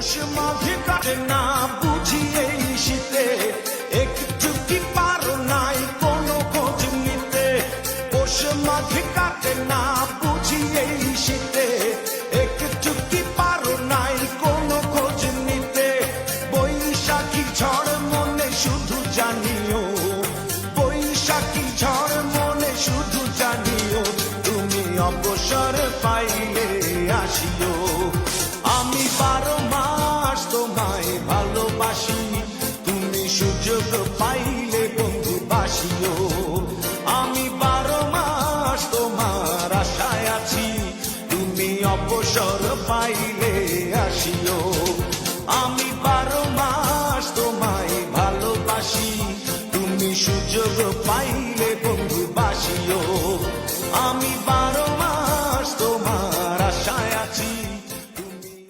পৌষ মাঘে কাটে না বুঝি এই শীতে, একটু কি পারো নাই কোনো খোঁজ নিতে? পৌষ মাঘে কাটে না বুঝি এই শীতে, একটু কি পারো নাই কোনো খোঁজ নিতে? বৈশাখী ঝড় মনে শুধু জানিও, বৈশাখী ঝড় মনে শুধু জানিও, তুমি অবসর পাইলে আসিও। আমি 12 মাস তোমায় ভালোবাসি, তুমি সুযোগ পাইলে বন্ধু বাসিও। আমি 12 মাস তোমার আশায় আছি, তুমি অবসর পাইলে আসিও। আমি 12 মাস